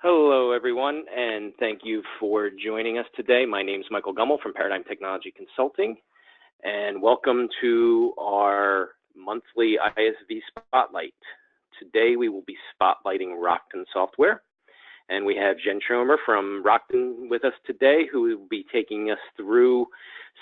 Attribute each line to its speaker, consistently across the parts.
Speaker 1: Hello, everyone, and thank you for joining us today. My name is Michael Gummel from Paradigm Technology Consulting, and welcome to our monthly ISV Spotlight. Today, we will be spotlighting Rockton Software, and we have Jen Schomer from Rockton with us today, who will be taking us through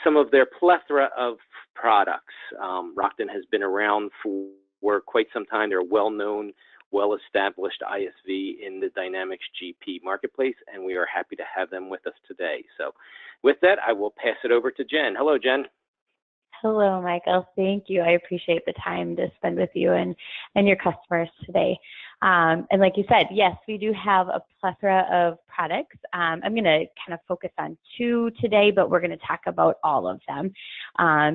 Speaker 1: some of their plethora of products. Rockton has been around for quite some time. They're well-known, well-established ISV in the Dynamics GP marketplace, and we are happy to have them with us today. So with that, I will pass it over to Jen. Hello, Jen.
Speaker 2: Hello, Michael. Thank you. I appreciate the time to spend with you and your customers today. And like you said, yes, we do have a plethora of products. I'm going to kind of focus on two today, but we're going to talk about all of them.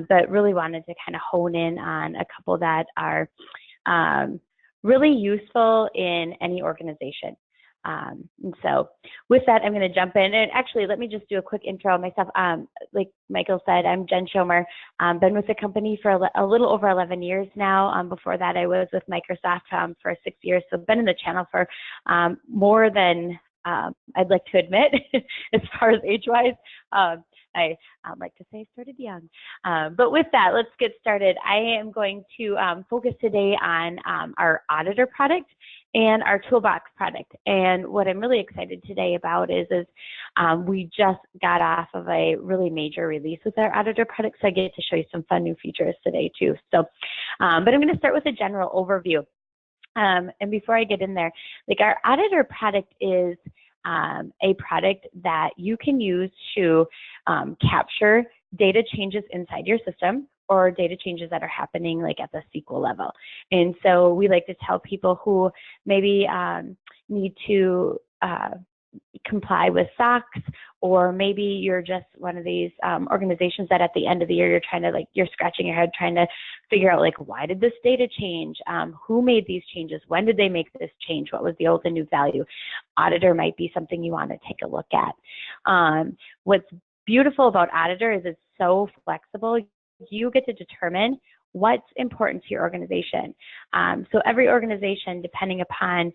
Speaker 2: But really wanted to kind of hone in on a couple that are really useful in any organization. And so with that, I'm going to jump in. And actually, let me just do a quick intro of myself. Like Michael said, I'm Jen Schomer. Been with the company for a little over 11 years now. Before that, I was with Microsoft for 6 years. So been in the channel for more than I'd like to admit as far as age-wise. I like to say I started young. But with that, let's get started. I am going to focus today on our Auditor product and our Toolbox product. And what I'm really excited today about is we just got off of a really major release with our Auditor product, so I get to show you some fun new features today too. So, but I'm going to start with a general overview. And before I get in there, like our Auditor product is a product that you can use to capture data changes inside your system or data changes that are happening like at the SQL level. And so we like to tell people who maybe need to comply with SOX, or maybe you're just one of these organizations that at the end of the year you're trying to you're scratching your head trying to figure out why did this data change? Who made these changes? When did they make this change? What was the old and new value? Auditor might be something you want to take a look at. What's beautiful about Auditor is it's so flexible. You get to determine what's important to your organization. So every organization, depending upon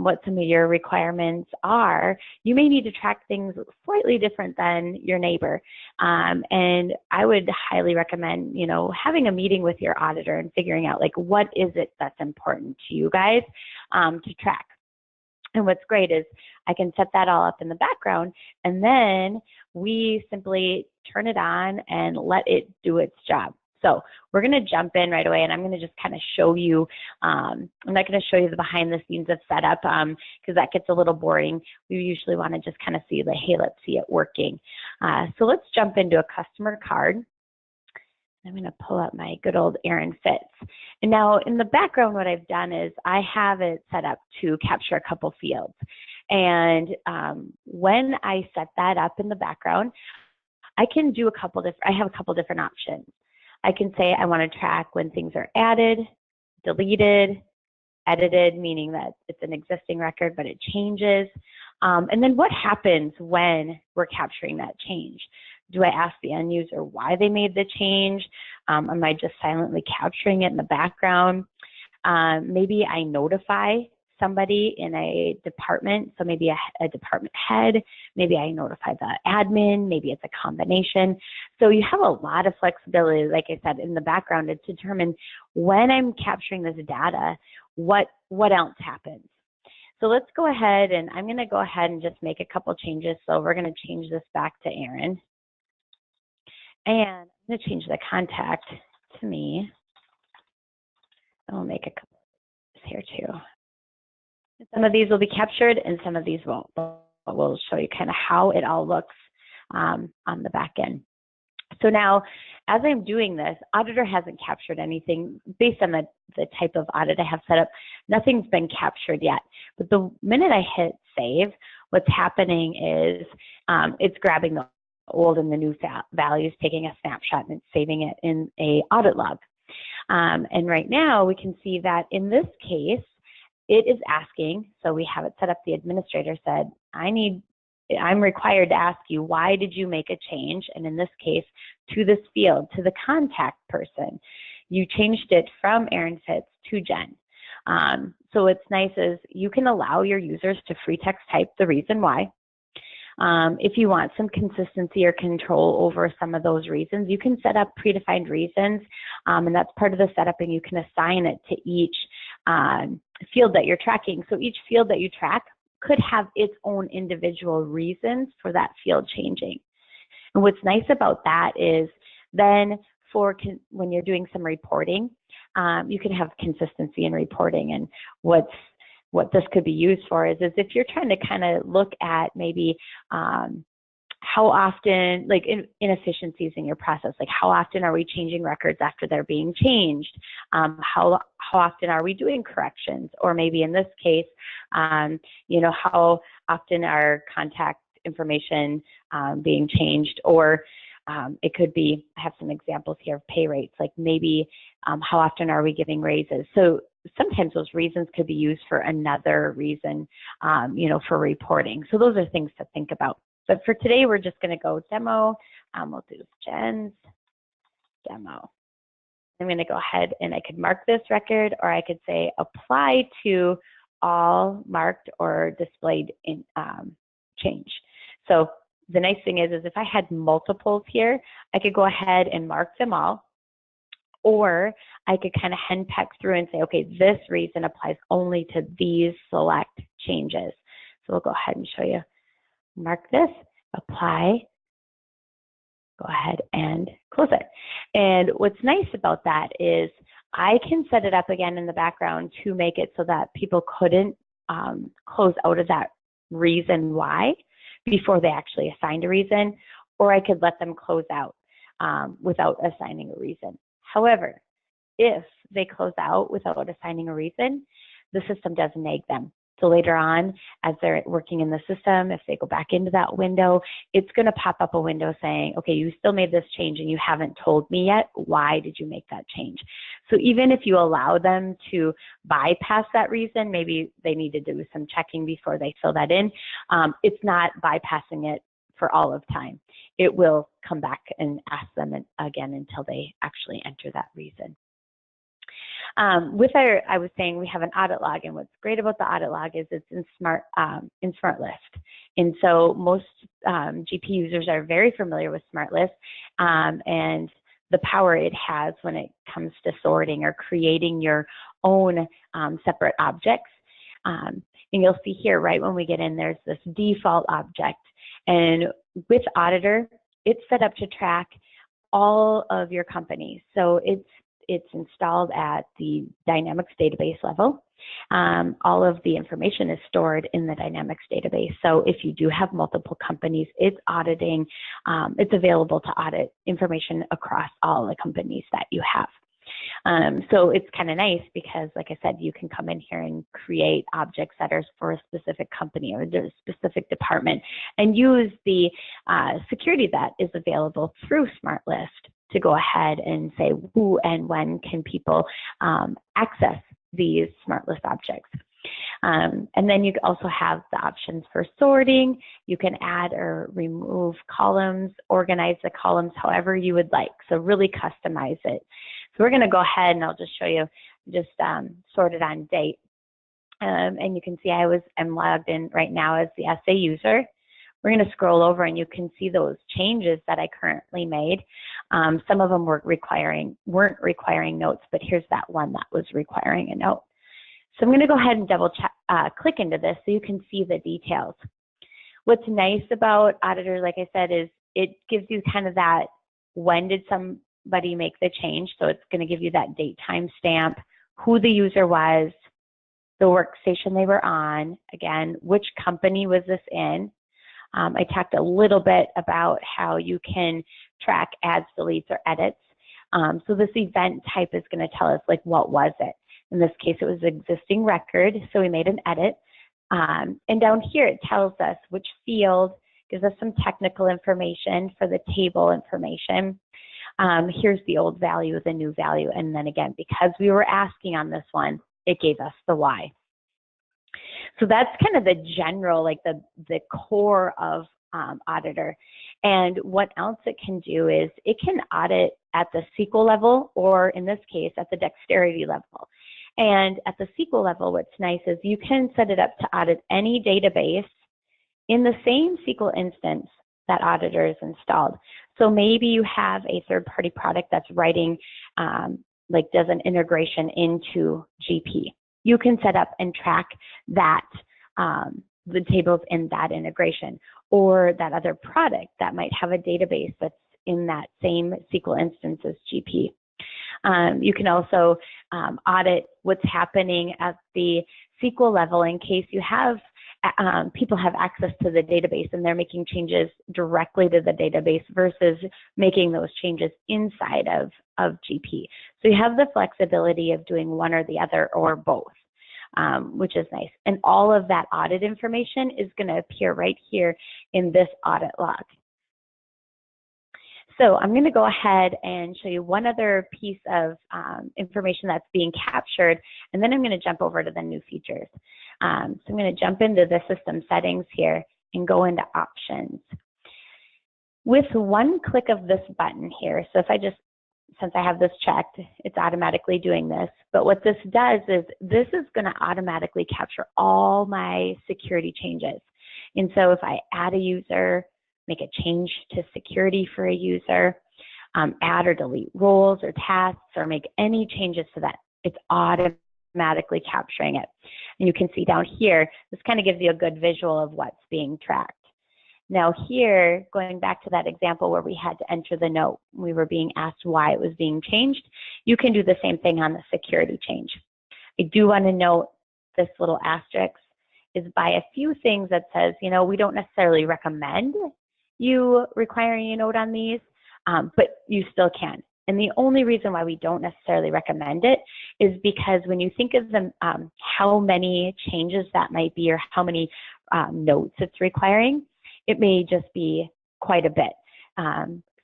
Speaker 2: what some of your requirements are, you may need to track things slightly different than your neighbor. And I would highly recommend, having a meeting with your auditor and figuring out what is it that's important to you guys to track. And what's great is I can set that all up in the background, and then we simply turn it on and let it do its job. So we're going to jump in right away, and I'm going to just kind of show you, I'm not going to show you the behind the scenes of setup because that gets a little boring. We usually want to just kind of see hey, let's see it working. So let's jump into a customer card. I'm going to pull up my good old Aaron Fitz. And now in the background, what I've done is I have it set up to capture a couple fields. And when I set that up in the background, I can do I have a couple different options. I can say I want to track when things are added, deleted, edited, meaning that it's an existing record, but it changes. And then what happens when we're capturing that change? Do I ask the end user why they made the change? Am I just silently capturing it in the background? Maybe I notify somebody in a department, so maybe a department head, maybe I notify the admin, maybe it's a combination. So you have a lot of flexibility, like I said, in the background to determine when I'm capturing this data, what else happens. So let's go ahead, and I'm going to go ahead and just make a couple changes. So we're going to change this back to Aaron. And I'm going to change the contact to me. And we'll make a couple here too. Some of these will be captured and some of these won't. But we'll show you kind of how it all looks on the back end. So now, as I'm doing this, Auditor hasn't captured anything based on the type of audit I have set up. Nothing's been captured yet. But the minute I hit save, what's happening is it's grabbing the old and the new values, taking a snapshot and saving it in a audit log. And right now we can see that in this case, it is asking, so we have it set up, the administrator said, I'm required to ask you, why did you make a change? And in this case, to this field, to the contact person. You changed it from Aaron Fitz to Jen. So what's nice is you can allow your users to free text type the reason why. If you want some consistency or control over some of those reasons, you can set up predefined reasons, and that's part of the setup, and you can assign it to each field that you're tracking. So each field that you track could have its own individual reasons for that field changing. And what's nice about that is then when you're doing some reporting, you can have consistency in reporting. And what this could be used for is if you're trying to kind of look at maybe how often, like inefficiencies in your process, like how often are we changing records after they're being changed? How often are we doing corrections? Or maybe in this case, you know, how often are contact information being changed? Or it could be, I have some examples here of pay rates, like maybe how often are we giving raises? So sometimes those reasons could be used for another reason, you know, for reporting. So those are things to think about. But for today, we're just going to go demo. We'll do Jen's demo. I'm going to go ahead and I could mark this record, or I could say apply to all marked or displayed in change. So the nice thing is if I had multiples here, I could go ahead and mark them all, or I could kind of henpeck through and say, okay, this reason applies only to these select changes. So we'll go ahead and show you. Mark this, apply, go ahead and close it. And what's nice about that is I can set it up again in the background to make it so that people couldn't close out of that reason why before they actually assigned a reason, or I could let them close out without assigning a reason. However, if they close out without assigning a reason, the system does nag them. So later on, as they're working in the system, if they go back into that window, it's going to pop up a window saying, okay, you still made this change and you haven't told me yet. Why did you make that change? So even if you allow them to bypass that reason, maybe they need to do some checking before they fill that in, it's not bypassing it for all of time. It will come back and ask them again until they actually enter that reason. I was saying we have an audit log, and what's great about the audit log is it's in Smart List. And so most GP users are very familiar with Smart List and the power it has when it comes to sorting or creating your own separate objects. And you'll see here, right when we get in, there's this default object. And with Auditor, it's set up to track all of your companies. So it's installed at the Dynamics database level. All of the information is stored in the Dynamics database. So if you do have multiple companies, it's auditing, it's available to audit information across all the companies that you have. So it's kind of nice because, like I said, you can come in here and create objects that are for a specific company or a specific department and use the security that is available through Smart List to go ahead and say who and when can people access these Smart List objects. And then you also have the options for sorting. You can add or remove columns, organize the columns however you would like. So really customize it. So we're going to go ahead and I'll just show you just sorted on date. And you can see I'm logged in right now as the SA user. We're going to scroll over and you can see those changes that I currently made. Some of them weren't requiring notes, but here's that one that was requiring a note. So I'm going to go ahead and double check, click into this so you can see the details. What's nice about Auditor, like I said, is it gives you kind of that when did somebody make the change. So it's going to give you that date time stamp, who the user was, the workstation they were on, again, which company was this in. I talked a little bit about how you can track adds, deletes, or edits. So this event type is going to tell us, like, what was it? In this case, it was an existing record, so we made an edit. And down here, it tells us which field, gives us some technical information for the table information. Here's the old value, the new value, and then again, because we were asking on this one, it gave us the why. So that's kind of the general, like the core of Auditor. And what else it can do is it can audit at the SQL level, or in this case, at the dexterity level. And at the SQL level, what's nice is you can set it up to audit any database in the same SQL instance that Auditor is installed. So maybe you have a third-party product that's writing, does an integration into GP. You can set up and track that, the tables in that integration, or that other product that might have a database that's in that same SQL instance as GP. You can also audit what's happening at the SQL level in case you have people have access to the database and they're making changes directly to the database versus making those changes inside of GP. So you have the flexibility of doing one or the other or both, which is nice. And all of that audit information is going to appear right here in this audit log. So I'm going to go ahead and show you one other piece of information that's being captured, and then I'm going to jump over to the new features. So I'm going to jump into the system settings here and go into options. With one click of this button here, so if I just, since I have this checked, it's automatically doing this, but what this does is this is going to automatically capture all my security changes. And so if I add a user, make a change to security for a user, add or delete roles or tasks, or make any changes to that, it's automatically capturing it. And you can see down here, this kind of gives you a good visual of what's being tracked. Now here, going back to that example where we had to enter the note, we were being asked why it was being changed, you can do the same thing on the security change. I do want to note this little asterisk is by a few things that says, you know, we don't necessarily recommend you requiring a note on these, but you still can. And the only reason why we don't necessarily recommend it is because when you think of them, how many changes that might be or how many notes it's requiring, it may just be quite a bit.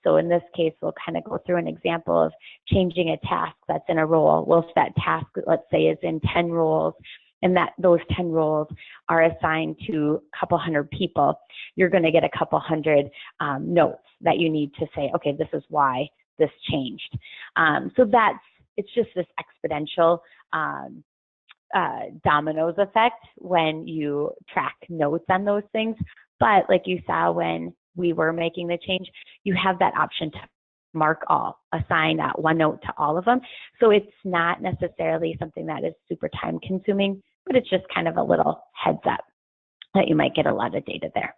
Speaker 2: So in this case, we'll kind of go through an example of changing a task that's in a role. Well, if that task, let's say, is in 10 roles, and that those 10 roles are assigned to a couple hundred people, you're going to get a couple hundred notes that you need to say, okay, this is why this changed. So it's just this exponential dominoes effect when you track notes on those things. But like you saw when we were making the change, you have that option to mark all, assign one note to all of them. So it's not necessarily something that is super time consuming, but it's just kind of a little heads up that you might get a lot of data there.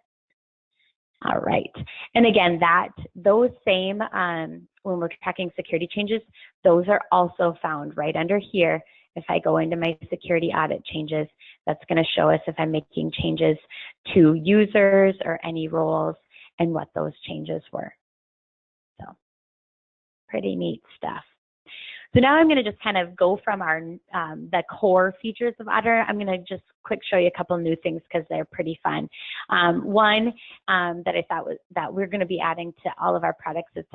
Speaker 2: All right. And again, those same, when we're tracking security changes, those are also found right under here. If I go into my security audit changes, that's going to show us if I'm making changes to users or any roles and what those changes were. So pretty neat stuff. So now I'm going to just kind of go from our the core features of Auditor. I'm going to just quick show you a couple new things because they're pretty fun. One that I thought was that we're going to be adding to all of our products. It's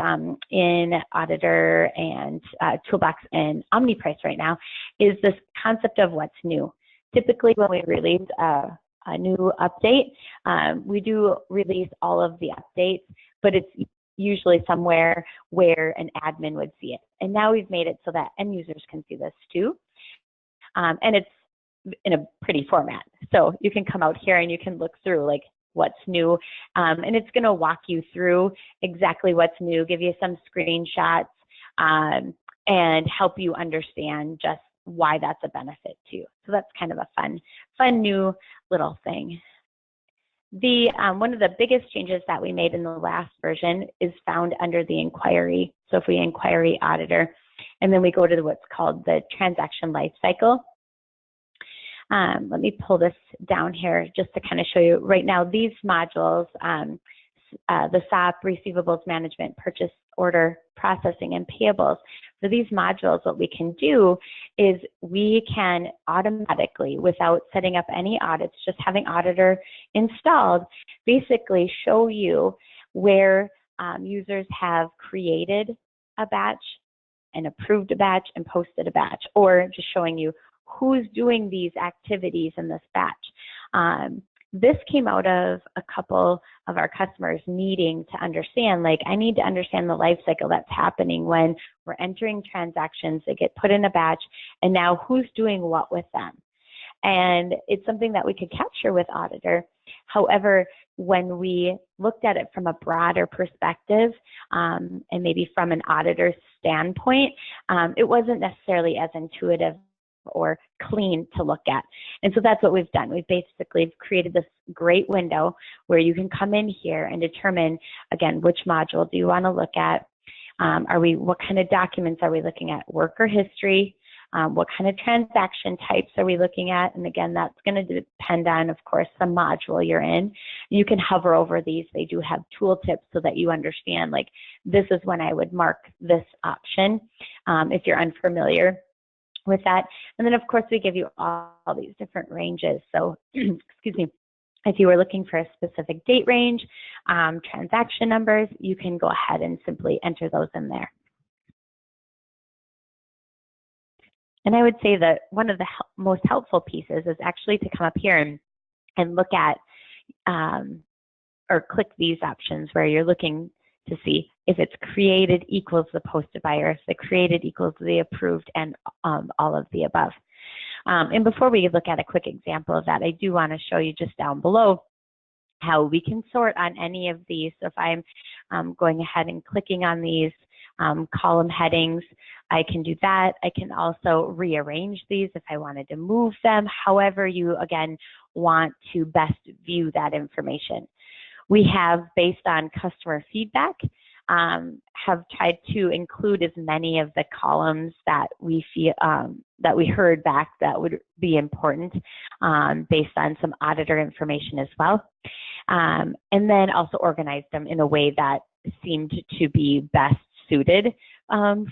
Speaker 2: in Auditor and Toolbox and OmniPrice right now, is this concept of what's new. Typically, when we release a new update, we do release all of the updates, but it's usually somewhere where an admin would see it. And now we've made it so that end users can see this too. And it's in a pretty format. So you can come out here and you can look through like what's new. And it's going to walk you through exactly what's new, give you some screenshots, and help you understand just why that's a benefit to you. So that's kind of a fun new little thing. One of the biggest changes that we made in the last version is found under the inquiry. So if we inquiry Auditor, and then we go to what's called the transaction lifecycle. Let me pull this down here just to kind of show you. Right now, these modules, the SOP, receivables management, purchase order processing, and payables. For these modules, what we can do is we can automatically, without setting up any audits, just having Auditor installed, basically show you where users have created a batch and approved a batch and posted a batch, or just showing you who's doing these activities in this batch. this came out of a couple of our customers needing to understand, like, I need to understand the life cycle that's happening when we're entering transactions that get put in a batch, and now who's doing what with them. And it's something that we could capture with Auditor. However, when we looked at it from a broader perspective, and maybe from an auditor's standpoint, it wasn't necessarily as intuitive or clean to look at. And so that's what we've done. We've basically created this great window where you can come in here and determine, again, which module do you want to look at? What kind of documents are we looking at? Worker history? What kind of transaction types are we looking at? And again, that's going to depend on, of course, the module you're in. You can hover over these. They do have tooltips so that you understand, like, this is when I would mark this option if you're unfamiliar with that. And then, of course, we give you all these different ranges. So, excuse me, if you were looking for a specific date range, transaction numbers, you can go ahead and simply enter those in there. And I would say that one of the most helpful pieces is actually to come up here and look at or click these options where you're looking to see if it's created equals the posted by, or if the created equals the approved, and all of the above. And before we look at a quick example of that, I do want to show you just down below how we can sort on any of these. So if I'm going ahead and clicking on these column headings, I can do that. I can also rearrange these if I wanted to move them, however you, again, want to best view that information. We have, based on customer feedback, have tried to include as many of the columns that we feel that we heard back that would be important based on some auditor information as well, and then also organize them in a way that seemed to be best suited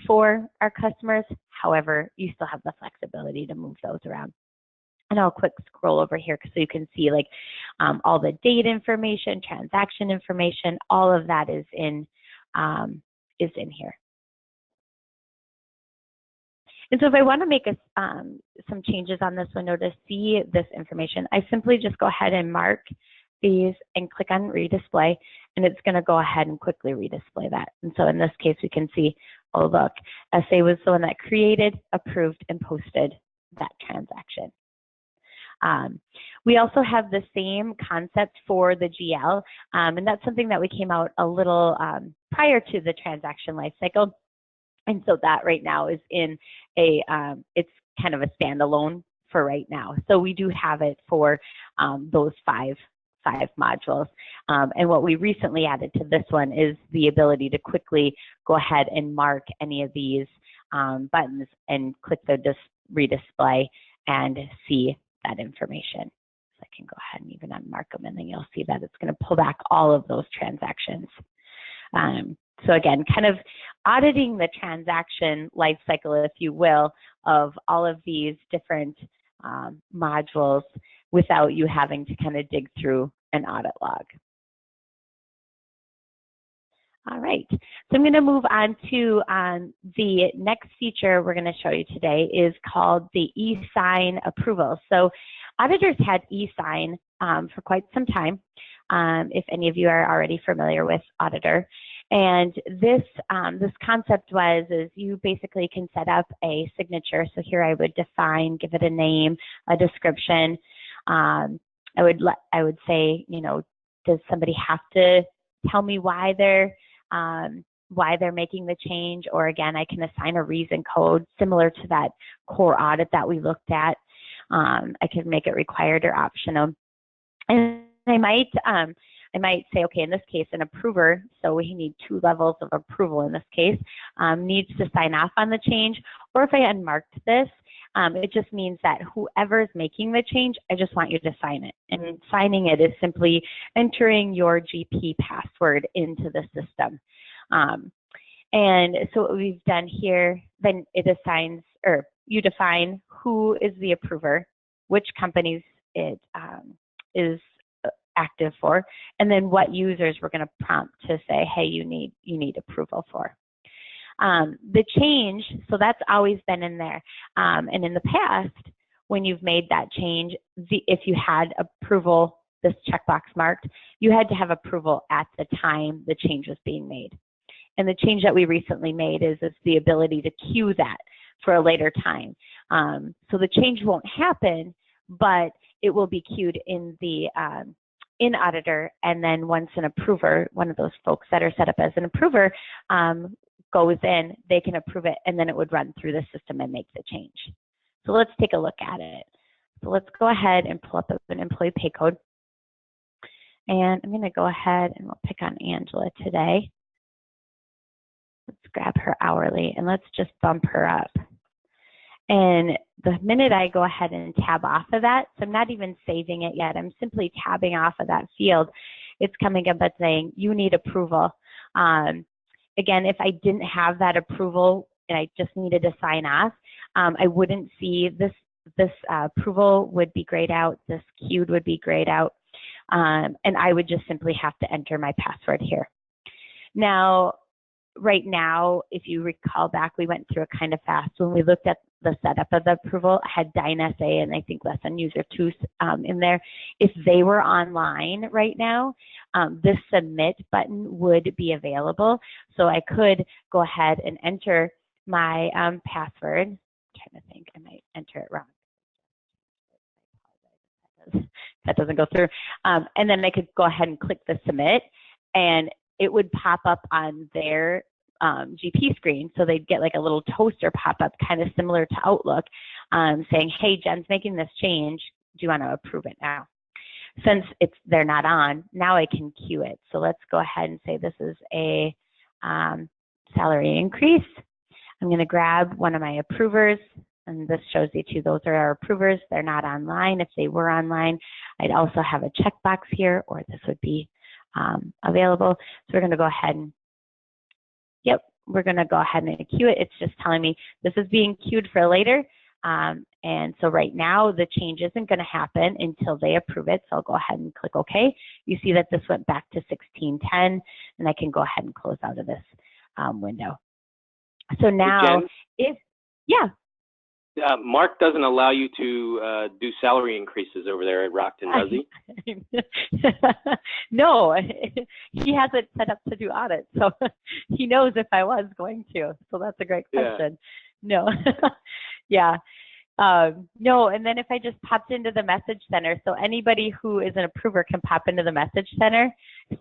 Speaker 2: for our customers. However, you still have the flexibility to move those around. And I'll quick scroll over here so you can see, like, all the date information, transaction information, all of that is in here. And so if I want to make some changes on this window to see this information, I simply just go ahead and mark these and click on Redisplay, and it's going to go ahead and quickly redisplay that. And so in this case, we can see, oh, look, SA was the one that created, approved, and posted that transaction. We also have the same concept for the GL, and that's something that we came out a little prior to the transaction lifecycle. And so that right now is in it's kind of a standalone for right now. So we do have it for those five modules. And what we recently added to this one is the ability to quickly go ahead and mark any of these buttons and click the redisplay and see that information. So I can go ahead and even unmark them, and then you'll see that it's going to pull back all of those transactions. So again, kind of auditing the transaction life cycle, if you will, of all of these different modules without you having to kind of dig through an audit log. All right, so I'm going to move on to the next feature we're going to show you today is called the ESign Approval. So auditors had ESign for quite some time, if any of you are already familiar with Auditor. And this concept is you basically can set up a signature. So here I would define, give it a name, a description. I would say, you know, does somebody have to tell me why they're making the change? Or again, I can assign a reason code similar to that core audit that we looked at. I can make it required or optional. And I might say, okay, in this case, an approver, so we need 2 levels of approval in this case, needs to sign off on the change. Or if I unmarked this, it just means that whoever's making the change, I just want you to sign it. And signing it is simply entering your GP password into the system. And so what we've done here, then it assigns, or you define who is the approver, which companies it is active for, and then what users we're going to prompt to say, hey, you need approval for. The change, so that's always been in there. And in the past, when you've made that change, if you had approval this checkbox marked, you had to have approval at the time the change was being made. And the change that we recently made is the ability to queue that for a later time. So the change won't happen, but it will be queued in the in Auditor, and then once an approver, one of those folks that are set up as an approver, goes in, they can approve it, and then it would run through the system and make the change. So let's take a look at it. So let's go ahead and pull up an employee pay code. And I'm going to go ahead and we'll pick on Angela today. Let's grab her hourly and let's just bump her up. And the minute I go ahead and tab off of that, so I'm not even saving it yet, I'm simply tabbing off of that field, it's coming up and saying, you need approval. Again, if I didn't have that approval and I just needed to sign off, I wouldn't see this approval would be grayed out, this queued would be grayed out, and I would just simply have to enter my password here. Now, right now, if you recall back, we went through it kind of fast. When we looked at the setup of the approval, I had DynSA and I think Lesson User 2 in there. If they were online right now, this submit button would be available. So I could go ahead and enter my password. I'm trying to think, I might enter it wrong. That doesn't go through. And then I could go ahead and click the submit, and it would pop up on their GP screen. So they'd get like a little toaster pop up, kind of similar to Outlook, saying, hey, Jen's making this change. Do you want to approve it now? Since they're not on, now I can queue it. So let's go ahead and say this is a salary increase. I'm going to grab one of my approvers, and this shows you too, those are our approvers. They're not online. If they were online, I'd also have a checkbox here, or this would be available. So we're going to go ahead and, yep, we're going to go ahead and queue it. It's just telling me this is being queued for later. And so right now the change isn't going to happen until they approve it. So I'll go ahead and click OK. You see that this went back to 1610, and I can go ahead and close out of this window. So now,
Speaker 1: Jen, Mark doesn't allow you to do salary increases over there at Rockton, does he?
Speaker 2: No, he has it set up to do audit, so he knows if I was going to. So that's a great question. Yeah. No, yeah. No, and then if I just popped into the message center, so anybody who is an approver can pop into the message center,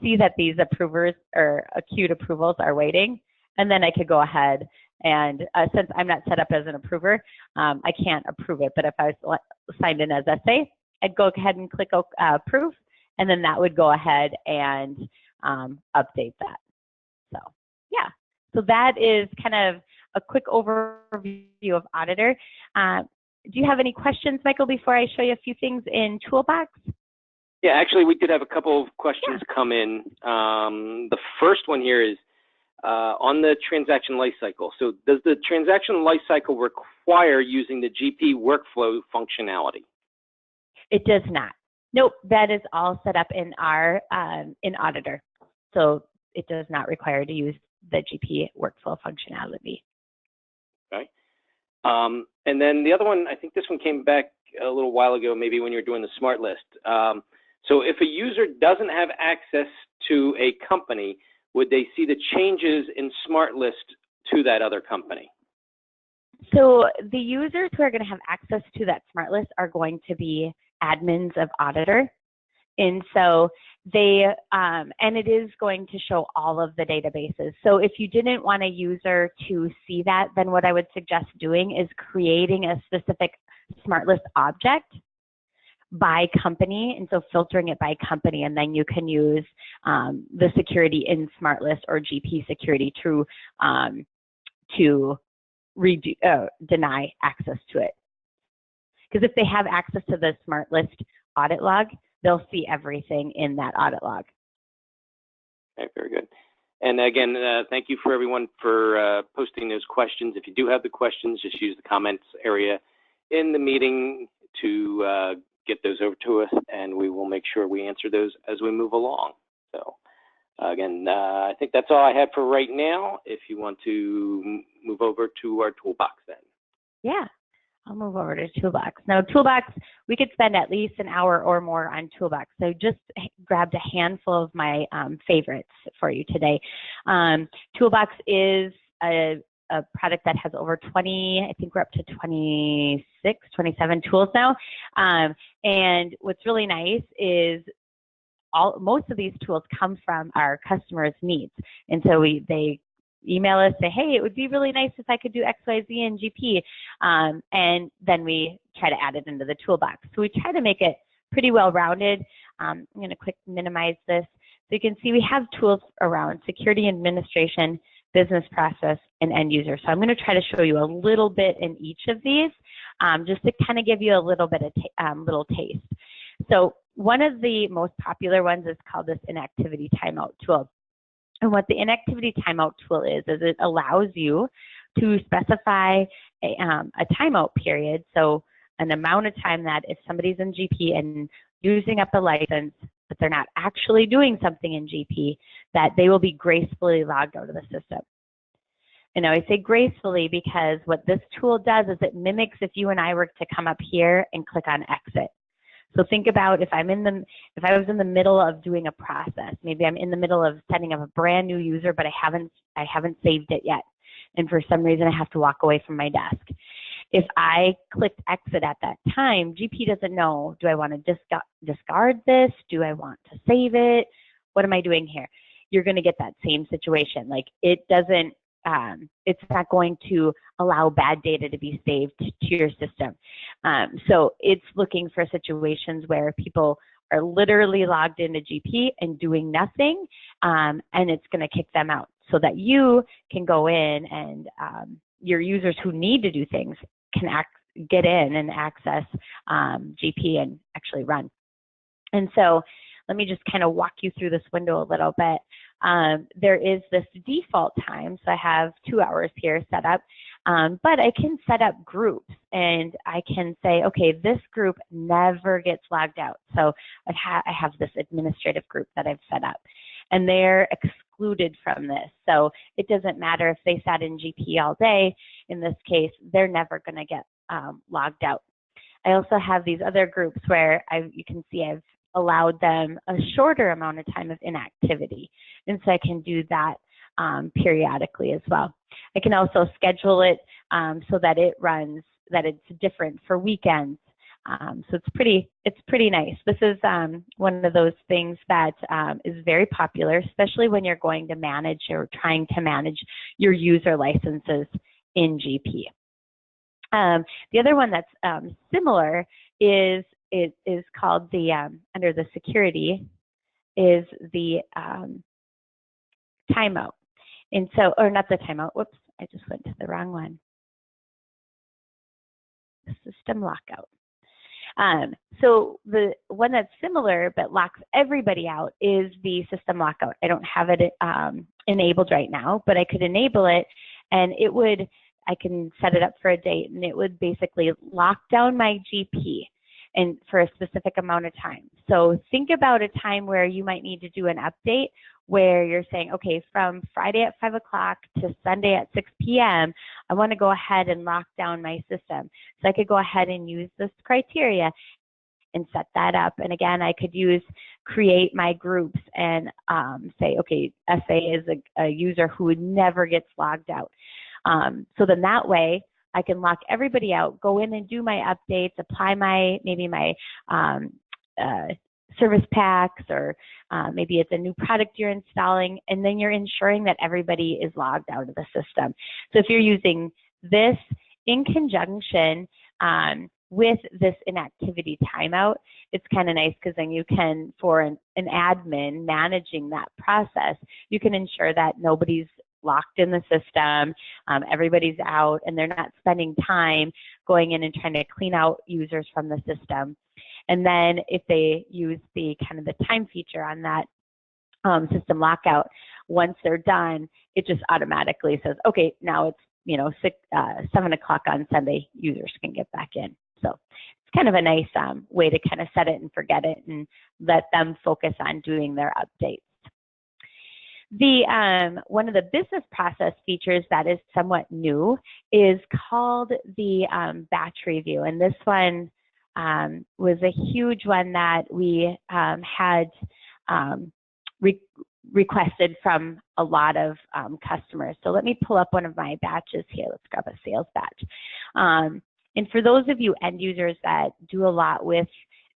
Speaker 2: see that these approvers or queued approvals are waiting, and then I could go ahead and since I'm not set up as an approver, I can't approve it. But if I was signed in as SA, I'd go ahead and click approve, and then that would go ahead and update that. So yeah, so that is kind of a quick overview of Auditor. Do you have any questions, Michael, before I show you a few things in Toolbox?
Speaker 1: Yeah, actually, we did have a couple of questions come in. The first one here is on the transaction lifecycle. So does the transaction lifecycle require using the GP workflow functionality?
Speaker 2: It does not. Nope, that is all set up in our in Auditor. So it does not require to use the GP workflow functionality.
Speaker 1: Okay. And then the other one, I think this one came back a little while ago, maybe when you're doing the smart list. So if a user doesn't have access to a company, would they see the changes in smart list to that other company?
Speaker 2: So the users who are going to have access to that smart list are going to be admins of Auditor. And so they, and it is going to show all of the databases. So if you didn't want a user to see that, then what I would suggest doing is creating a specific smart list object by company, and so filtering it by company, and then you can use the security in smart list or GP security to deny access to it. Because if they have access to the smart list audit log, they'll see everything in that audit log.
Speaker 1: Okay, very good. And again, thank you for everyone for posting those questions. If you do have the questions, just use the comments area in the meeting to get those over to us, and we will make sure we answer those as we move along. So again, I think that's all I have for right now. If you want to move over to our toolbox then.
Speaker 2: Yeah. I'll move over to Toolbox. Now, Toolbox, we could spend at least an hour or more on Toolbox. So just grabbed a handful of my favorites for you today. Toolbox is a product that has over 20, I think we're up to 26, 27 tools now. And what's really nice is most of these tools come from our customers' needs. And so they email us, say, hey, it would be really nice if I could do X, Y, Z in GP. And then we try to add it into the toolbox. So we try to make it pretty well-rounded. I'm going to quick minimize this. So you can see we have tools around security administration, business process, and end user. So I'm going to try to show you a little bit in each of these, just to kind of give you a little bit of little taste. So one of the most popular ones is called this Inactivity Timeout tool. And what the Inactivity Timeout tool is it allows you to specify a timeout period. So an amount of time that if somebody's in GP and using up a license, but they're not actually doing something in GP, that they will be gracefully logged out of the system. And I say gracefully because what this tool does is it mimics if you and I were to come up here and click on exit. So think about if I was in the middle of doing a process, maybe I'm in the middle of setting up a brand new user, but I haven't saved it yet. And for some reason I have to walk away from my desk. If I clicked exit at that time, GP doesn't know, do I want to discard this? Do I want to save it? What am I doing here? You're going to get that same situation. Like it doesn't, it's not going to allow bad data to be saved to your system. So it's looking for situations where people are literally logged into GP and doing nothing, and it's going to kick them out so that you can go in and your users who need to do things can get in and access GP and actually run. And so let me just kind of walk you through this window a little bit. There is this default time, so I have 2 hours here set up, but I can set up groups and I can say, okay, this group never gets logged out. So I have this administrative group that I've set up and they're excluded from this. So it doesn't matter if they sat in GP all day. In this case, they're never going to get logged out. I also have these other groups where you can see I've allowed them a shorter amount of time of inactivity. And so I can do that periodically as well. I can also schedule it so that it runs, that it's different for weekends. So it's pretty nice. This is one of those things that is very popular, especially when you're going to manage or trying to manage your user licenses in GP. The other one that's similar is called the, under the security, is the timeout. And so, or not the timeout, whoops, I just went to the wrong one. The system lockout. So the one that's similar but locks everybody out is the system lockout. I don't have it enabled right now, but I could enable it and it would, I can set it up for a date and it would basically lock down my GP and for a specific amount of time. So think about a time where you might need to do an update where you're saying, okay, from Friday at 5 o'clock to Sunday at 6 p.m., I want to go ahead and lock down my system. So I could go ahead and use this criteria and set that up. And again, I could create my groups and say, okay, SA is a user who never gets logged out. So then that way, I can lock everybody out, go in and do my updates, apply maybe my service packs, or maybe it's a new product you're installing, and then you're ensuring that everybody is logged out of the system. So if you're using this in conjunction with this inactivity timeout, it's kind of nice because then you can, for an admin managing that process, you can ensure that nobody's locked in the system, everybody's out, and they're not spending time going in and trying to clean out users from the system. And then if they use the kind of the time feature on that system lockout, once they're done, it just automatically says, okay, now it's 7 o'clock on Sunday, users can get back in. So it's kind of a nice way to kind of set it and forget it and let them focus on doing their updates. One of the business process features that is somewhat new is called the batch review. And this one was a huge one that we had requested from a lot of customers. So let me pull up one of my batches here. Let's grab a sales batch. And for those of you end users that do a lot with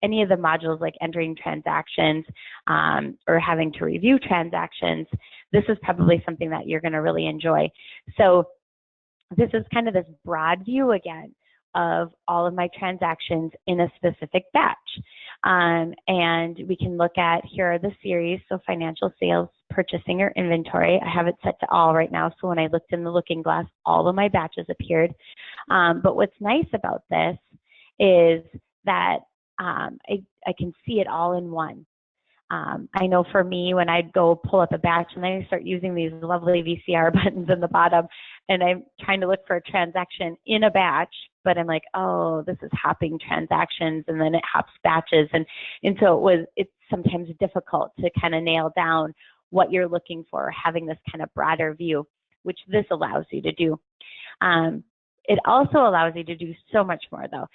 Speaker 2: any of the modules like entering transactions or having to review transactions, this is probably something that you're going to really enjoy. So this is kind of this broad view again of all of my transactions in a specific batch. And we can look at, here are the series, so financial, sales, purchasing, or inventory. I have it set to all right now, so when I looked in the looking glass, all of my batches appeared. But what's nice about this is that I can see it all in one. I know for me, when I'd go pull up a batch and then I start using these lovely VCR buttons in the bottom, and I'm trying to look for a transaction in a batch, but I'm like, oh, this is hopping transactions, and then it hops batches. And so it's sometimes difficult to kind of nail down what you're looking for, having this kind of broader view, which this allows you to do. It also allows you to do so much more though.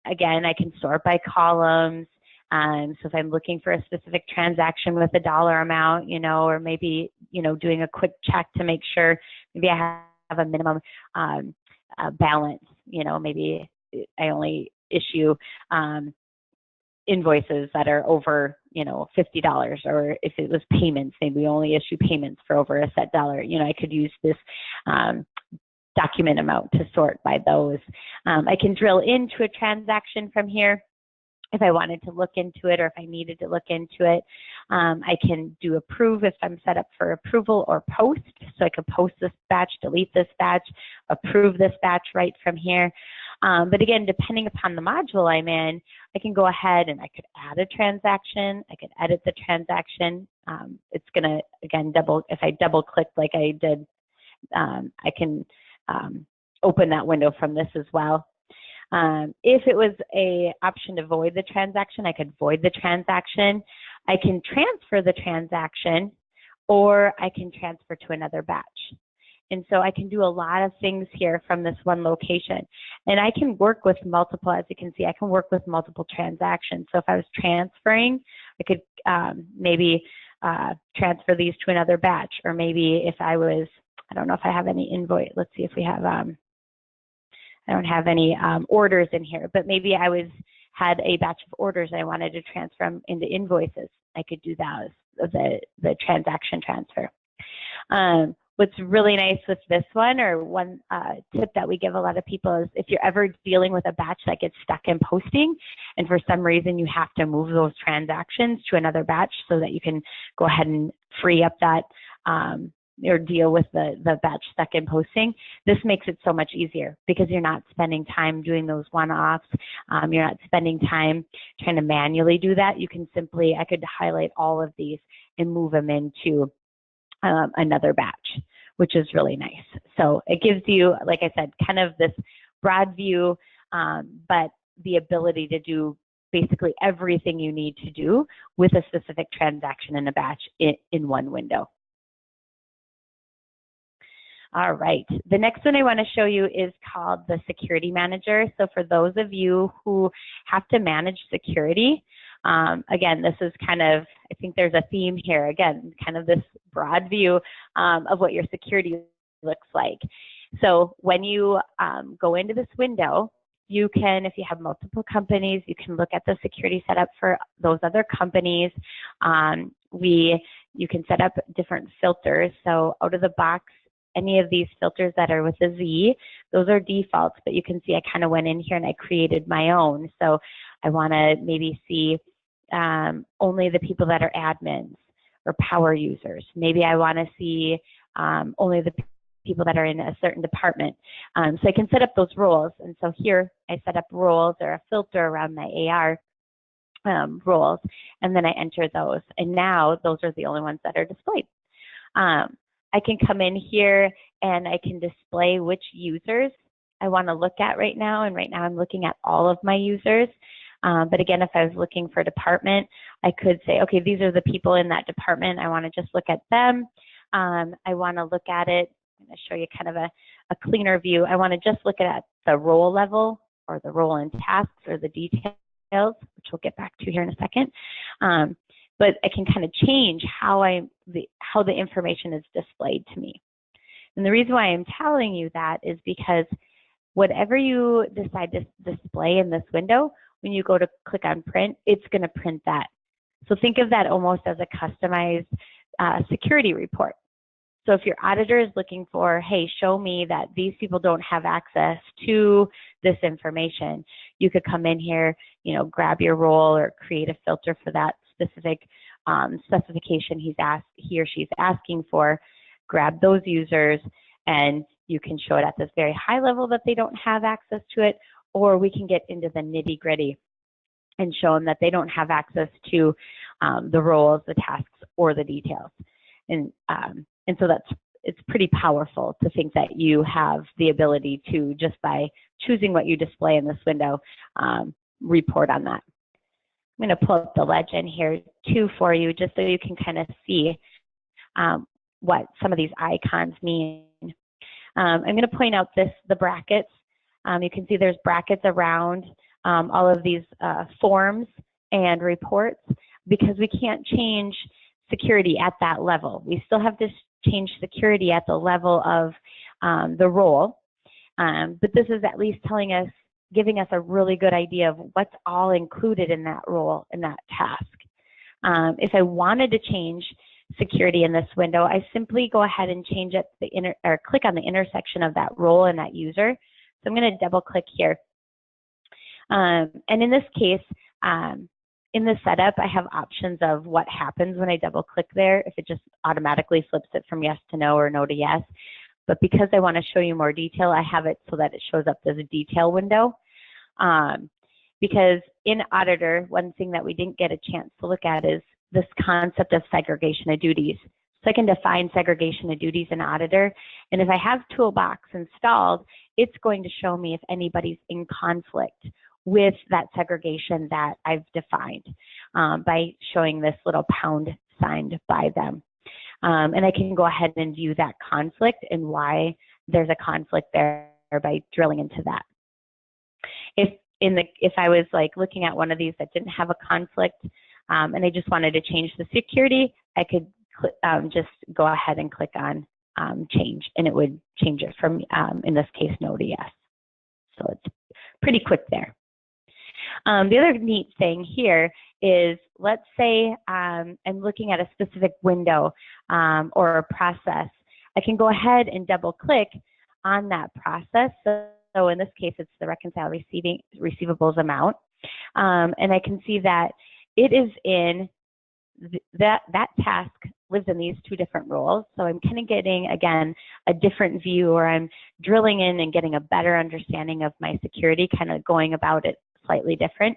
Speaker 2: Again, I can sort by columns. So if I'm looking for a specific transaction with a dollar amount, or maybe, doing a quick check to make sure maybe I have a minimum balance, maybe I only issue invoices that are over, $50, or if it was payments, maybe we only issue payments for over a set dollar. I could use this document amount to sort by those. I can drill into a transaction from here if I wanted to look into it, or if I needed to look into it. I can do approve if I'm set up for approval, or post. So I could post this batch, delete this batch, approve this batch right from here. But again, depending upon the module I'm in, I can go ahead and I could add a transaction. I could edit the transaction. It's going to, again, if I double click like I did, I can open that window from this as well. If it was an option to void the transaction, I could void the transaction. I can transfer the transaction, or I can transfer to another batch. And so I can do a lot of things here from this one location. And I can work with multiple, as you can see, I can work with multiple transactions. So if I was transferring, I could maybe transfer these to another batch. Or maybe if I was, I don't know if I have any invoice. Let's see if we have, I don't have any orders in here, but maybe I had a batch of orders and I wanted to transfer them into invoices. I could do that as the transaction transfer. What's really nice with this one, or one tip that we give a lot of people, is if you're ever dealing with a batch that gets stuck in posting and for some reason you have to move those transactions to another batch so that you can go ahead and free up that or deal with the batch stuck in posting, this makes it so much easier because you're not spending time doing those one-offs. You're not spending time trying to manually do that. You can simply, I could highlight all of these and move them into another batch, which is really nice. So it gives you, like I said, kind of this broad view, but the ability to do basically everything you need to do with a specific transaction in a batch in one window. All right, the next one I want to show you is called the Security Manager. So for those of you who have to manage security, again, this is kind of, I think there's a theme here, again, kind of this broad view of what your security looks like. So when you go into this window, you can, if you have multiple companies, you can look at the security setup for those other companies. You can set up different filters. So out of the box, any of these filters that are with a Z, those are defaults, but you can see I kind of went in here and I created my own. So I want to maybe see only the people that are admins or power users. Maybe I want to see only the people that are in a certain department. So I can set up those roles. And so here I set up roles or a filter around my AR roles, and then I enter those. And now those are the only ones that are displayed. I can come in here and I can display which users I want to look at right now. And right now I'm looking at all of my users. But again, if I was looking for department, I could say, okay, these are the people in that department. I want to just look at them. I want to look at it. I'm going to show you kind of a cleaner view. I want to just look at the role level or the role and tasks or the details, which we'll get back to here in a second. But I can kind of change how the information is displayed to me. And the reason why I'm telling you that is because whatever you decide to display in this window, when you go to click on print, it's going to print that. So think of that almost as a customized security report. So if your auditor is looking for, hey, show me that these people don't have access to this information, you could come in here, grab your role or create a filter for that specific specification he or she's asking for, grab those users, and you can show it at this very high level that they don't have access to it, or we can get into the nitty-gritty and show them that they don't have access to the roles, the tasks, or the details. And so it's pretty powerful to think that you have the ability to, just by choosing what you display in this window, report on that. I'm going to pull up the legend here too for you, just so you can kind of see what some of these icons mean. I'm going to point out the brackets. You can see there's brackets around all of these forms and reports, because we can't change security at that level. We still have to change security at the level of the role, but this is at least giving us a really good idea of what's all included in that role, in that task. If I wanted to change security in this window, I simply go ahead and change it or click on the intersection of that role and that user. So I'm going to double click here. And in this case, in the setup, I have options of what happens when I double click there, if it just automatically flips it from yes to no or no to yes. But because I want to show you more detail, I have it so that it shows up as a detail window. Because in Auditor, one thing that we didn't get a chance to look at is this concept of segregation of duties. So I can define segregation of duties in Auditor. And if I have Toolbox installed, it's going to show me if anybody's in conflict with that segregation that I've defined by showing this little pound signed by them. And I can go ahead and view that conflict and why there's a conflict there by drilling into that. If I was like looking at one of these that didn't have a conflict and I just wanted to change the security, I could just go ahead and click on change, and it would change it from, in this case, no to yes. So it's pretty quick there. The other neat thing here is, let's say I'm looking at a specific window or a process. I can go ahead and double click on that process. So in this case, it's the reconcile receivables amount. And I can see that it is in that task lives in these two different roles. So I'm kind of getting, again, a different view, or I'm drilling in and getting a better understanding of my security, kind of going about it slightly different.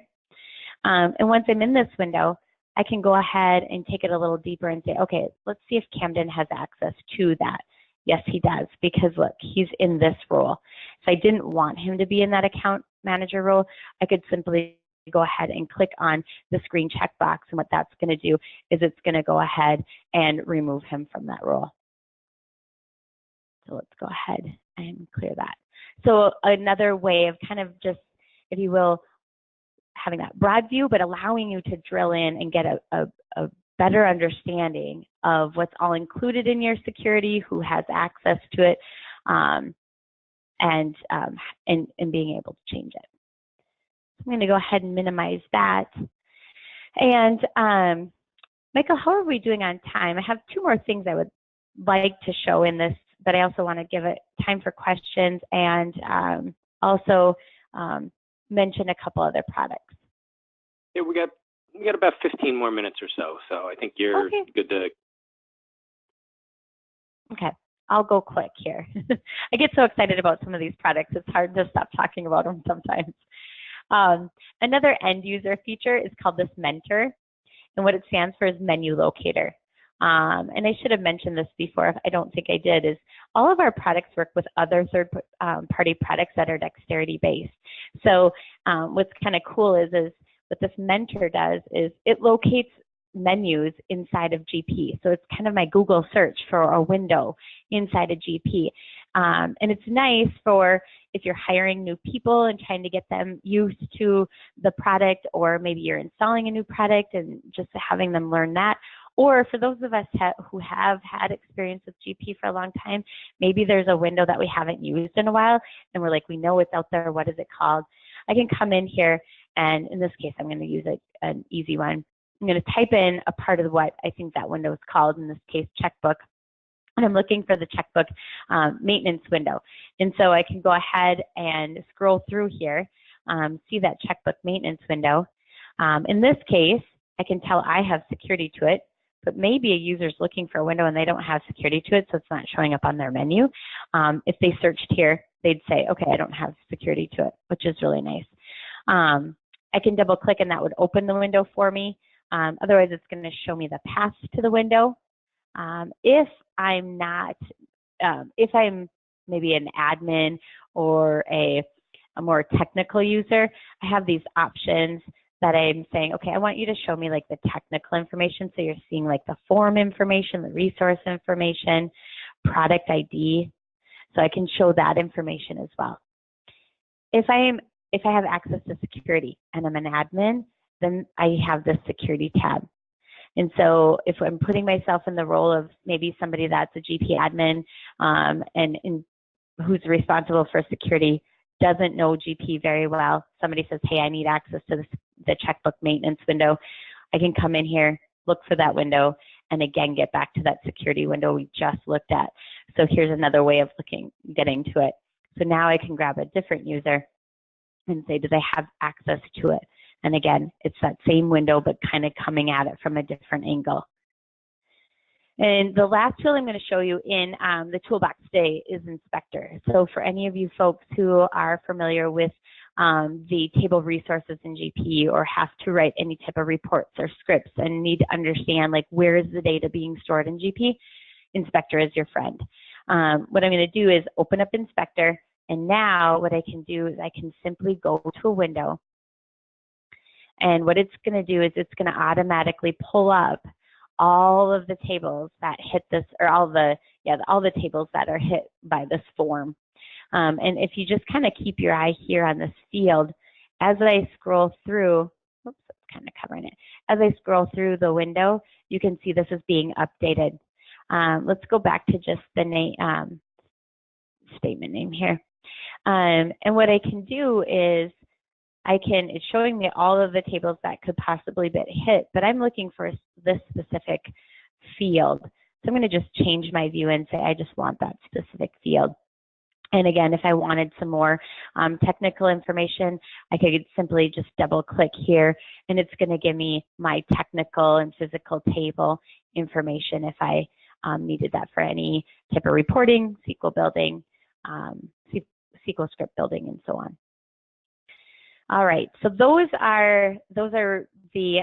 Speaker 2: And once I'm in this window, I can go ahead and take it a little deeper and say, okay, let's see if Camden has access to that. Yes, he does, because look, he's in this role. If I didn't want him to be in that account manager role, I could simply go ahead and click on the screen checkbox, and what that's going to do is it's going to go ahead and remove him from that role. So let's go ahead and clear that. So another way of kind of just, if you will, having that broad view, but allowing you to drill in and get a better understanding of what's all included in your security, who has access to it, and being able to change it. I'm going to go ahead and minimize that. And Michael, how are we doing on time? I have two more things I would like to show in this, but I also want to give it time for questions, and also mention a couple other products.
Speaker 1: Yeah, we got about 15 more minutes or so, so I think you're good to.
Speaker 2: Okay, I'll go quick here. I get so excited about some of these products, it's hard to stop talking about them sometimes. Another end user feature is called this Mentor, and what it stands for is Menu Locator. And I should have mentioned this before, I don't think I did, is all of our products work with other third-party products that are dexterity-based. So what's kind of cool is what this mentor does is it locates menus inside of GP. So it's kind of my Google search for a window inside of GP. And it's nice for if you're hiring new people and trying to get them used to the product, or maybe you're installing a new product and just having them learn that. Or for those of us who have had experience with GP for a long time, maybe there's a window that we haven't used in a while and we're like, we know it's out there, what is it called? I can come in here, and in this case, I'm going to use an easy one. I'm going to type in a part of what I think that window is called, in this case, checkbook. And I'm looking for the checkbook maintenance window. And so I can go ahead and scroll through here, see that checkbook maintenance window. In this case, I can tell I have security to it, but maybe a user's looking for a window and they don't have security to it, so it's not showing up on their menu. If they searched here, they'd say, okay, I don't have security to it, which is really nice. I can double click and that would open the window for me. Otherwise, it's going to show me the path to the window. If I'm not, if I'm maybe an admin or a more technical user, I have these options that I'm saying, okay, I want you to show me like the technical information. So you're seeing like the form information, the resource information, product ID. So I can show that information as well. If I have access to security and I'm an admin, then I have this security tab. And so if I'm putting myself in the role of maybe somebody that's a GP admin and who's responsible for security, doesn't know GP very well, somebody says, hey, I need access to the checkbook maintenance window, I can come in here, look for that window, and again, get back to that security window we just looked at. So here's another way of getting to it. So now I can grab a different user and say, do they have access to it? And again, it's that same window, but kind of coming at it from a different angle. And the last tool I'm going to show you in the toolbox today is Inspector. So for any of you folks who are familiar with the table resources in GP, or have to write any type of reports or scripts and need to understand like where is the data being stored in GP, Inspector is your friend. What I'm going to do is open up Inspector, and now what I can do is I can simply go to a window, and what it's going to do is it's going to automatically pull up all of the tables that hit this, or all the tables that are hit by this form. And if you just kind of keep your eye here on this field, as I scroll through, oops, it's kind of covering it. As I scroll through the window, you can see this is being updated. Let's go back to just the name, statement name here. And what I can do is it's showing me all of the tables that could possibly be hit, but I'm looking for this specific field. So I'm going to just change my view and say, I just want that specific field. And again, if I wanted some more technical information, I could simply just double click here, and it's going to give me my technical and physical table information if I needed that for any type of reporting, SQL building, SQL script building, and so on. All right, so those are the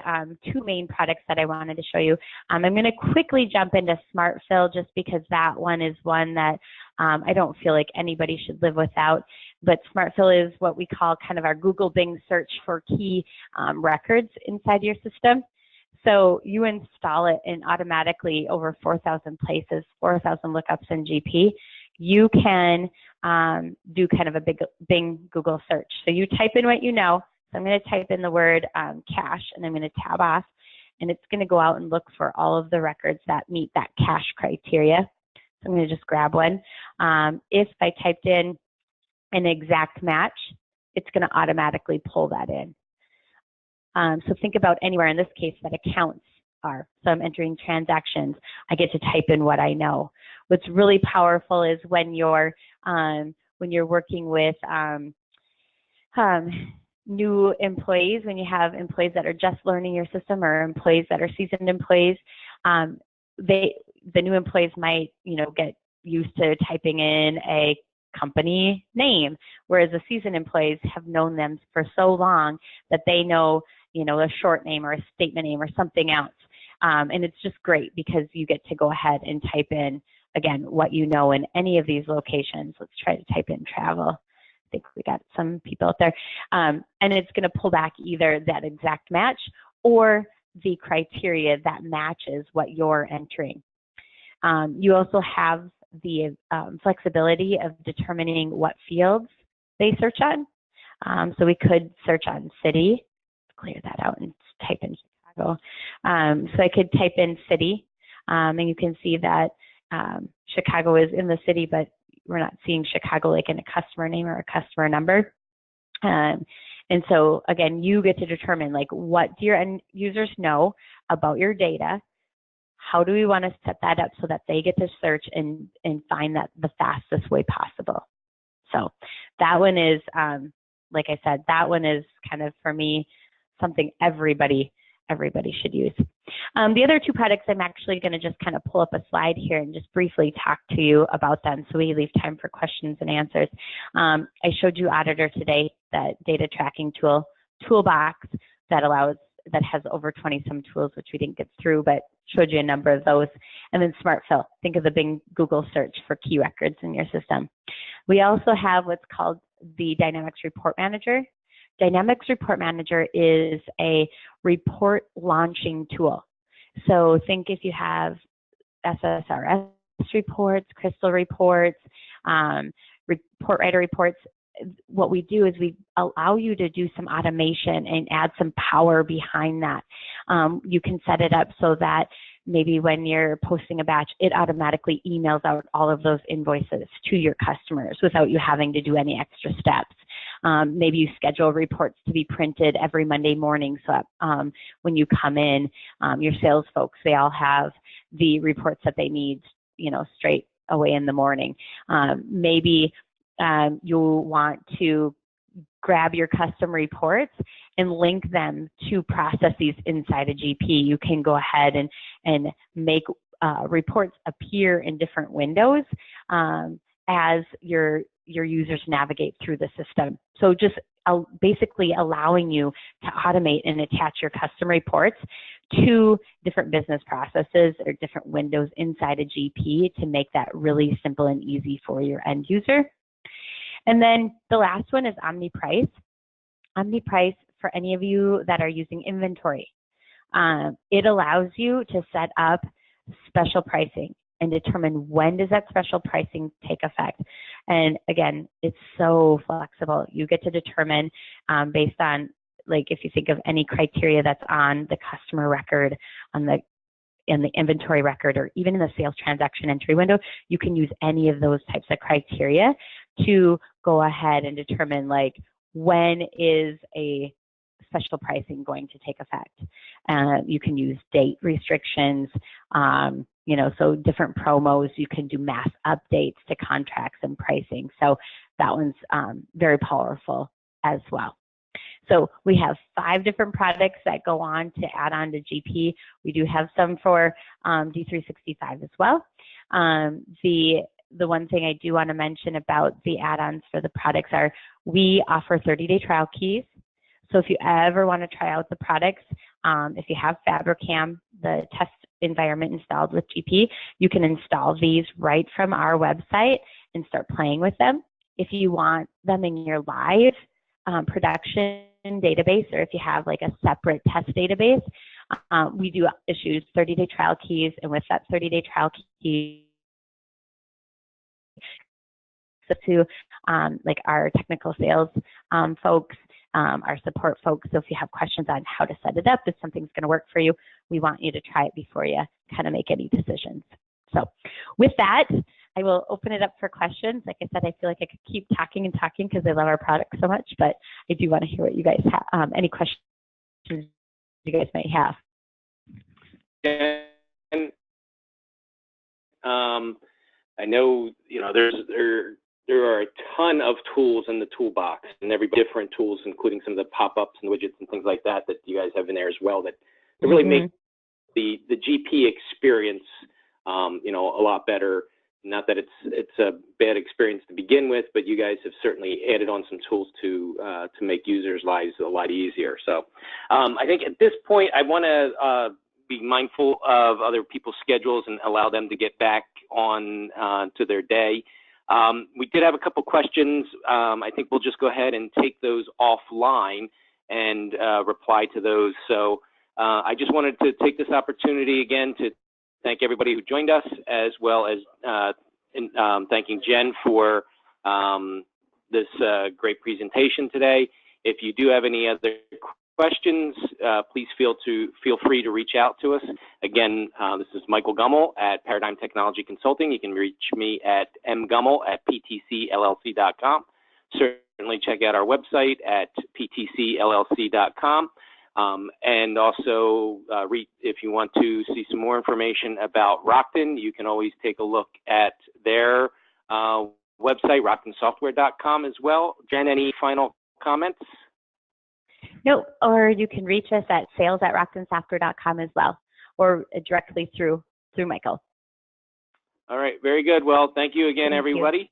Speaker 2: two main products that I wanted to show you. I'm going to quickly jump into Smart Fill just because that one is one that I don't feel like anybody should live without. But Smart Fill is what we call kind of our Google Bing search for key records inside your system. So you install it in automatically over 4,000 places, 4,000 lookups in GP. You can do kind of a big Bing Google search. So you type in what you know. So I'm going to type in the word cache, and I'm going to tab off, and it's going to go out and look for all of the records that meet that cache criteria. So I'm going to just grab one. If I typed in an exact match, it's going to automatically pull that in. So think about anywhere, in this case, that accounts are. So I'm entering transactions. I get to type in what I know. What's really powerful is when you're working with new employees, when you have employees that are just learning your system or employees that are seasoned employees, the new employees might, get used to typing in a company name, whereas the seasoned employees have known them for so long that they know, a short name or a statement name or something else. And it's just great because you get to go ahead and type in, again, what you know in any of these locations. Let's try to type in travel. I think we got some people out there. And it's going to pull back either that exact match or the criteria that matches what you're entering. You also have the flexibility of determining what fields they search on. So we could search on city, clear that out and type in Chicago. So I could type in city, and you can see that Chicago is in the city, but we're not seeing Chicago like in a customer name or a customer number. And so again, you get to determine like what do your end users know about your data. How do we want to set that up so that they get to search and find that the fastest way possible? So that one is, like I said, that one is kind of, for me, something everybody should use. The other two products, I'm actually going to just kind of pull up a slide here and just briefly talk to you about them so we leave time for questions and answers. I showed you Auditor today, that data tracking toolbox that has over 20 some tools, which we didn't get through, but showed you a number of those. And then SmartFill, think of the big Google search for key records in your system. We also have what's called the Dynamics Report Manager. Dynamics Report Manager is a report launching tool. So think if you have SSRS reports, Crystal reports, Report Writer reports, what we do is we allow you to do some automation and add some power behind that. You can set it up so that maybe when you're posting a batch, it automatically emails out all of those invoices to your customers without you having to do any extra steps. Maybe you schedule reports to be printed every Monday morning so that when you come in, your sales folks, they all have the reports that they need, straight away in the morning. Maybe you want to grab your custom reports and link them to processes inside a GP. You can go ahead and make reports appear in different windows as your users navigate through the system. So just basically allowing you to automate and attach your custom reports to different business processes or different windows inside a GP to make that really simple and easy for your end user. And then the last one is OmniPrice. OmniPrice, for any of you that are using inventory, it allows you to set up special pricing and determine when does that special pricing take effect. And again, it's so flexible. You get to determine based on, like, if you think of any criteria that's on the customer record, in the inventory record, or even in the sales transaction entry window, you can use any of those types of criteria to go ahead and determine, like, when is a special pricing going to take effect. You can use date restrictions, so different promos. You can do mass updates to contracts and pricing. So that one's very powerful as well. So we have 5 different products that go on to add on to GP. We do have some for D365 as well. The one thing I do want to mention about the add-ons for the products are we offer 30-day trial keys. So if you ever want to try out the products, if you have Fabricam, the test environment installed with GP, you can install these right from our website and start playing with them. If you want them in your live production database, or if you have like a separate test database, we do issue 30-day trial keys, and with that 30-day trial key, so to like our technical sales folks, our support folks. So if you have questions on how to set it up, if something's going to work for you, we want you to try it before you kind of make any decisions. So with that, I will open it up for questions. Like I said, I feel like I could keep talking and talking because I love our product so much, but I do want to hear what you guys have, any questions you guys may have.
Speaker 1: And I know, there are a ton of tools in the toolbox, and every different tools, including some of the pop-ups and widgets and things like that you guys have in there as well, that really make the GP experience, a lot better. Not that it's a bad experience to begin with, but you guys have certainly added on some tools to make users' lives a lot easier. So I think at this point, I want to be mindful of other people's schedules and allow them to get back on to their day. We did have a couple questions. I think we'll just go ahead and take those offline and reply to those. So I just wanted to take this opportunity again to thank everybody who joined us, as well as thanking Jen for this great presentation today. If you do have any other questions, please feel free to reach out to us. Again, this is Michael Gummel at Paradigm Technology Consulting. You can reach me at mgummel@ptcllc.com. Certainly check out our website at ptcllc.com. And also, if you want to see some more information about Rockton, you can always take a look at their website, rocktonsoftware.com as well. Jen, any final comments?
Speaker 2: No, or you can reach us at sales@rocktonsoftware.com as well, or directly through Michael.
Speaker 1: All right, very good. Well, thank you again, everybody.